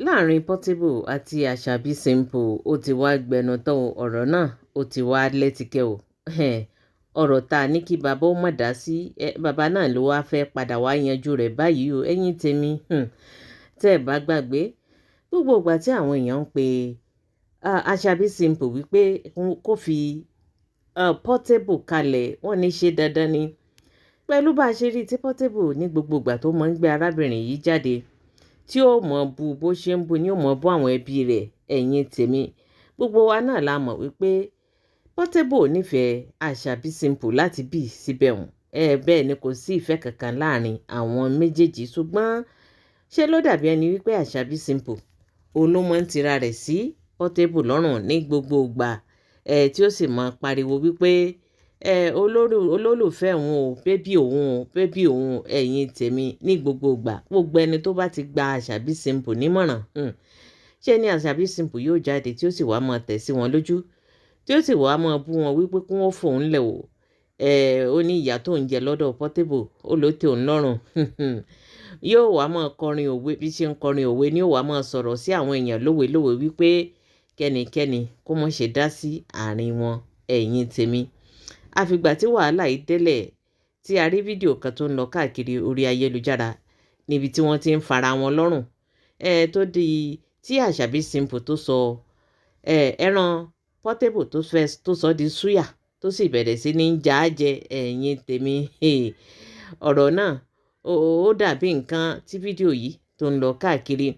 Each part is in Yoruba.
láàrin Portable àti Àṣàbí Simple ó ti wá gbẹnu tán o, ọ̀rọ̀ náà ó ti wá lẹ́tìkẹ́ o. Ọ̀rọ̀ tá a ní kí bàbá ó mọ̀ dá sí bàbá náà ló wá fẹ́ padà wá yanjú rẹ̀ báyìí o. Ẹ̀yin tèmi tẹ́ ẹ bá gbàgbé gbogbo ìgbà tí àwọn èèyàn ń pe Àṣàbí Simple wípé kó fi Portable kalẹ̀, wọ́n ní ṣe dandan ni pẹ̀lú bá a ṣe rí tí Portable ní gbogbo ìgbà tó máa ń gbé arábìnrin yìí jáde tí ó mọ̀ bu bó ṣe ń bu ni ó mọ̀ bú àwọn ẹbí rẹ̀. Ẹ̀yin tèmi gbogbo wa náà la mọ̀ wípé Portable ò nífẹ̀ẹ́ Àṣàbí Simple láti bí síbẹ̀ hùn. Bẹ́ẹ̀ ni kò sí ìfẹ́ kankan láàrin àwọn méjèèjì, ṣùgbọ́n ṣé ló dàbí ẹni wípé Àṣàbí Simple òun ló máa ń tira rẹ̀ sí Portable lọ́rùn ní gbogbo ìgbà tí ó sì máa pariwo wípé olólùfẹ́ òun o, bébí òun o, bébí òun. Ẹ̀yin tèmi ní gbogbo ìgbà gbogbo ẹni tó bá ti gba Àṣàbí Simple nímọ̀ràn ṣé ni Àṣàbí Simple yóò jáde tí ó sì wá máa tẹ̀ sí wọn lójú tí ó sì wá máa bú wọn wípé kí wọ́n fòun lẹ̀ o. Ó ní ìyá tó ń jẹ lọ́dọ̀ Portable ó ló tẹ́ òun lọ́rùn. Yóò wá máa kọrin òwe, bí ṣe ń kọrin òwe ni ó wá máa sọ̀rọ̀ sí àwọn èèyàn lówelówe wípé kẹ́nikẹ́ni kó mọ̀ ṣe dá sí àárín wọn. Ẹ̀yin tèmi àfìgbà tí wàhálà yìí délẹ̀ tí a rí fídíò kan tó ń lọ káàkiri orí ayélujára níbi tí wọ́n ti ń fara wọn lọ́rùn tó di tí Àṣàbí Simple tó sọ ẹran Portable tó sọ di súyà tó sì bẹ̀rẹ̀ sí ní já á jẹ. Ẹ̀yin tèmi ọ̀rọ̀ náà ó dàbí nǹkan tí fídíò yìí tó ń lọ káàkiri.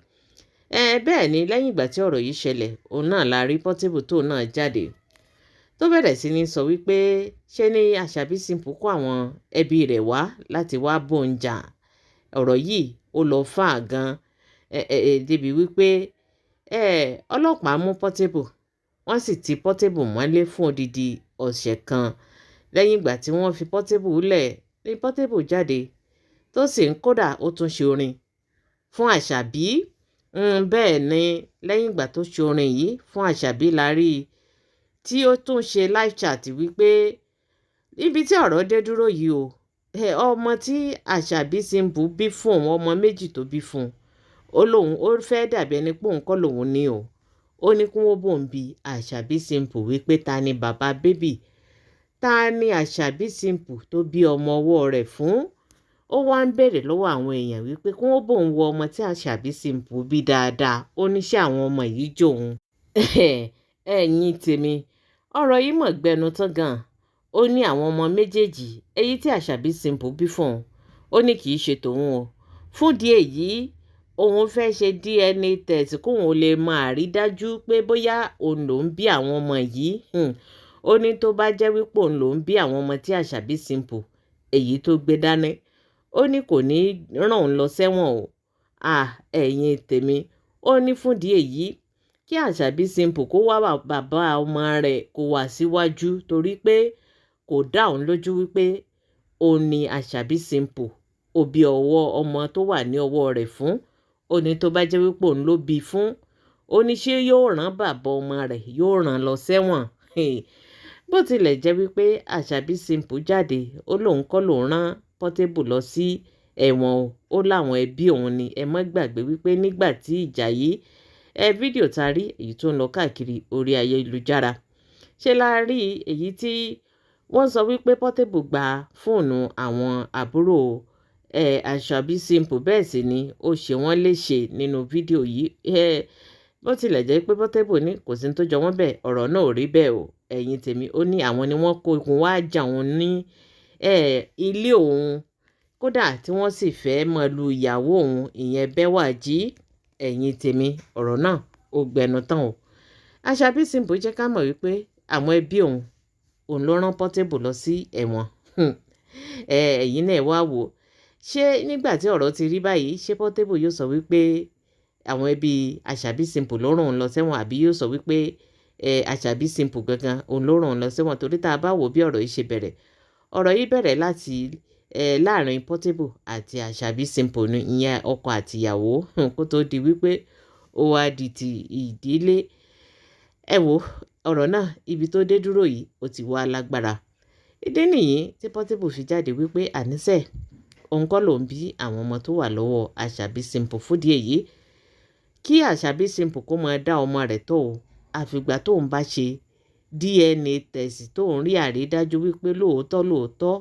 Bẹ́ẹ̀ ni lẹ́yìn ìgbà tí ọ̀rọ̀ yìí ṣẹlẹ̀ òun náà la rí Portable tó náà jáde tó bẹ̀rẹ̀ sí ní sọ wípé ṣé ní Àṣàbí Simple kó àwọn ẹbí rẹ̀ wá láti wá bóun jà. Ọ̀rọ̀ yìí ó lọ fà gan débi wípé ọlọ́pàá mú Portable wọ́n sì ti Portable mọ́lé fún odidi ọ̀sẹ̀ kan. Lẹ́yìn ìgbà tí wọ́n fi Portable lẹ̀ ní Portable jáde tó sì ń kódà ó tún ṣe orin fún Àṣàbí. Bẹ́ẹ̀ ni lẹ́yìn ìgbà tó ṣe orin yìí fún Àṣàbí la rí i tí ó tún ṣe live chat wípé níbi tí ọ̀rọ̀ dé dúró yìí o ọmọ tí Àṣàbí Simple bí fún òun, ọmọ méjì tó bí fún un, ó lóun ó fẹ́ dàbí ẹni pé òun kọ́ lòun ní o. Ó ní kí wọ́n bóun bi Àṣàbí Simple wípé ta ni bàbá bébì, ta ni Àṣàbí Simple tó bí ọmọ ọwọ́ rẹ̀ fún. Ó wá ń béèrè lọ́wọ́ àwọn èèyàn wípé kí wọ́n bóun wo ọmọ tí Àṣàbí Simple bí dáadáa. Ó ní ṣé àwọn ọmọ yìí jòun. Ẹ̀yin tèmi ọ̀rọ̀ yìí mọ̀ gbẹnu tán gan. Ó ní àwọn ọmọ méjèèjì èyí tí Àṣàbí Simple bí fún òun ó ní kì í ṣe tòun o. Fún ìdí èyí òun fẹ́ ṣe DNA test kóun lè máa rí dájú pé bóyá òun lòún bí àwọn ọmọ yìí. Ó ní tó bá jẹ́ wípé òun lòún bí àwọn ọmọ tí Àṣàbí Simple èyí tó gbé dání ó ní kò ní rán òun lọ sẹ́wọ̀n o. Ẹ̀yin tèmi ó ní fún ìdí èyí kí Àṣàbí Simple kó wá bàbá ọmọ rẹ̀ kó wá síwájú torí pé kò dá òun lójú wípé òun ni Àṣàbí Simple òbí ọwọ́ ọmọ tó wà ní ọwọ́ rẹ̀ fún. Ó ní tó bá jẹ́ wípé òun ló bí fún ó ní ṣé yóò rán bàbá ọmọ rẹ̀ yóò rán lọ sẹ́wọ̀n. Bó tilẹ̀ jẹ́ wípé Àṣàbí Simple jáde ó lóun kọ́ lòun rán Portable lọ sí ẹ̀wọ̀n o. Ó láwọn ẹbí òun ni. Ẹ má gbàgbé wípé nígbà tí ìjà yìí fídíò tá rí èyí tó ń lọ káàkiri orí ayélujára ṣe la rí èyí tí wọ́n sọ wípé Portable gba fóònù àwọn àbúrò Àṣàbí Simple bẹ́ẹ̀ sì ni ó ṣe wọ́n léṣe nínú fídíò yìí. Bó tilẹ̀ jẹ́ pé Portable ní kò sí ní tó jọ wọ́n bẹ́ẹ̀ ọ̀rọ̀ náà ò rí bẹ́ẹ̀ o. Ẹ̀yin tèmi ó ní àwọn ni wọ́n kó ikùn wá jà òun ní ilé òun kódà tí wọ́n sì fẹ́ mọ lu ìyàwó òun ìyẹn Bẹ́wàjí. Ẹ̀yin tèmi ọ̀rọ̀ náà ó gbẹnu tán o. Àṣàbí Simple jẹ́ ká mọ̀ wípé àwọn ẹbí òun ló rán Portable lọ sí ẹ̀wọ̀n. Ẹ̀yin náà wá wò ṣé nígbà tí ọ̀rọ̀ ti rí báyìí ṣé Portable yóò sọ wípé àwọn ẹbí Àṣàbí Simple ló rán òun lọ sẹ́wọ̀n àbí yóò sọ wípé Àṣàbí Simple gangan òun ló rán òun lọ sẹ́wọ̀n torí tá a bá wò bí ọ̀rọ̀ yìí ṣe bẹ̀rẹ̀ ọ̀rọ̀ yìí bẹ̀rẹ̀ láti láàrin Portable àti Àṣàbí Simple ní ìyẹn ọkọ àtìyàwó kó tó di wípé ó wá di ti ìdílé. Ẹ wo ọ̀rọ̀ náà ibi tó dé dúró yìí ó ti wá lágbára. Ìdí nìyí tí Portable fi jáde wípé àníṣe òun kọ́ lòún bí àwọn ọmọ tó wà lọ́wọ́ Àṣàbí Simple fúdìí èyí kí Àṣàbí Simple kó máa dá ọmọ rẹ̀ tọ́ o àfìgbà tóun bá ṣe DNA test tóun rí àrídájú wípé lóòótọ́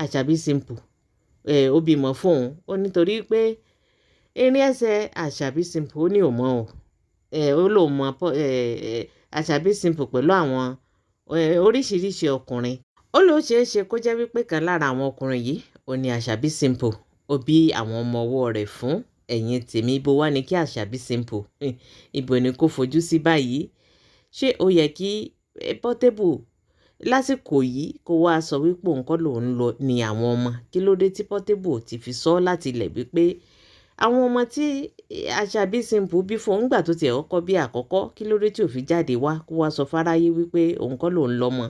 Àṣàbí Simple ó bímọ fóun ó nítorí pé erin ẹsẹ̀ Àṣàbí Simple ó ní ò mọ̀ ó lòun mọ Àṣàbí Simple pẹ̀lú àwọn oríṣiríṣi ọkùnrin ó ló ṣeé ṣe kó jẹ́ wípé kan lára àwọn ọkùnrin yìí ó ní Àṣàbí Simple ó bí àwọn ọmọ ọwọ́ rẹ̀ fún ẹ̀yin tèmi ibo wá ní kí Àṣàbí Simple ibo ni kó fojú sí báyìí ṣé ó yẹ kí Portable lásìkò yìí kó wá sọ wípé òun kọ́ lòun lọ ní àwọn ọmọ kí ló dé tí Portable ti fi sọ láti ilẹ̀ wípé àwọn ọmọ tí Àṣàbí Simple bí fún nígbà tó tiẹ̀ kọ́kọ́ bí àkọ́kọ́ kí ló dé tí ò fi jáde wá kó wá sọ fáráyé wípé òun kọ́ lòun lọ́mọ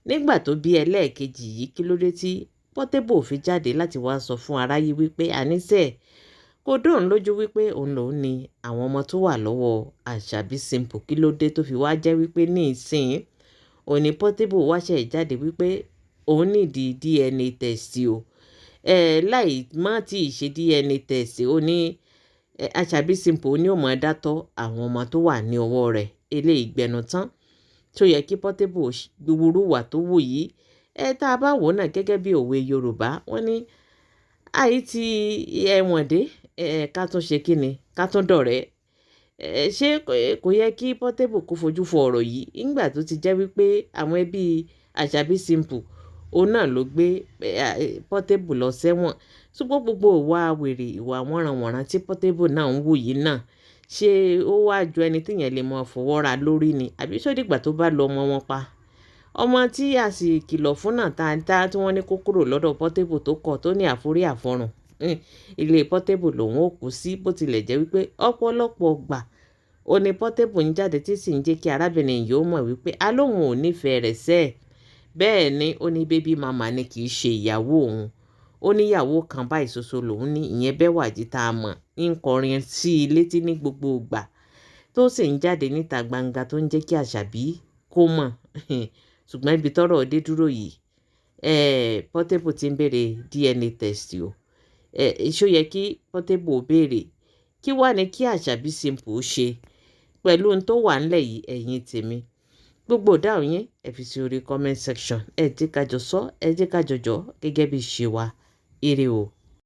nígbà tó bí ẹlẹ́ẹ̀kejì yìí kí ló dé tí Portable fi jáde láti wá sọ fún aráyé wípé àníṣe kò dóun lójú wípé òun lòun ni àwọn ọmọ tó wà lọ́wọ́ Àṣàbí Simple kí ló dé tó fi wá jẹ́ wípé ní ìsìn òní Portable wáṣẹ̀ jáde wípé òun nídìí DNA test o láì má tí ì ṣe DNA test ó ní Àṣàbí Simple ó ní ó máa dátọ́ àwọn ọmọ tó wà ní ọwọ́ rẹ̀ eléyìí gbẹnu tán tó yẹ kí Portable gbúgbúrú wà tó wù yìí tá a bá wò náà gẹ́gẹ́ bí òwe Yorùbá wọ́n ní àyí tí ẹ̀wọ̀n dé ká tún ṣe kíni ká tún dọ̀rẹ́ ṣé kò yẹ kí Portable kó fojú fo ọ̀rọ̀ yìí nígbà tó ti jẹ́ wípé àwọn ẹbí Àṣàbí Simple òun náà ló gbé Portable lọ sẹ́wọ̀n ṣùgbọ́n gbogbo ìwà wèrè ìwà wọ̀nranwọ̀nran tí Portable náà ń wù yìí náà ṣé ó wá ju ẹni tíyẹn lè mọ fọwọ́ra lórí ni àbí sódìgbà tó bá lọ ọmọ wọn pa ọmọ tí a sì kìlọ̀ fún náà tá tí wọ́n ní kó kúrò lọ́dọ̀ Portable tó kọ̀ tó ní àforí àfọrùn ilé Portable lòun ò kú sí bó tilẹ̀ jẹ́ wípé ọ̀pọ̀lọpọ̀ gbà ó ní Portable ń jáde tí sì ń jẹ́ kí arábìnrin yìí ó mọ̀ wípé alóhùn ò nífẹ̀ẹ́ rẹ̀ sẹ́ẹ̀ bẹ́ẹ̀ ni ó ní bébí mama ni kì í ṣe ìyàwó òun ó níyàwó kan báyìí ṣoṣo lòun ní ìyẹn Bẹ́wàjí tá a mọ̀ ń kọrin sí i létí ní gbogbo ìgbà tó sì ń jáde níta gbangba tó ń jẹ́ kí Àṣàbí kó mọ̀ ṣùgbọ́n ibi tọ́rọ̀ dé dúró yìí Portable ti ń béèrè DNA test o ṣó yẹ kí Portable béèrè kí wá ní kí Àṣàbí Simple ṣe pẹ̀lú ohun tó wà ńlẹ̀ yìí ẹ̀yin tèmi gbogbo ìdáhùn yẹn ẹ fi sí orí comment section ẹ jẹ́ ká jọ sọ ẹ jẹ́ ká jọjọ gẹ́gẹ́ bí ṣe wa ire o.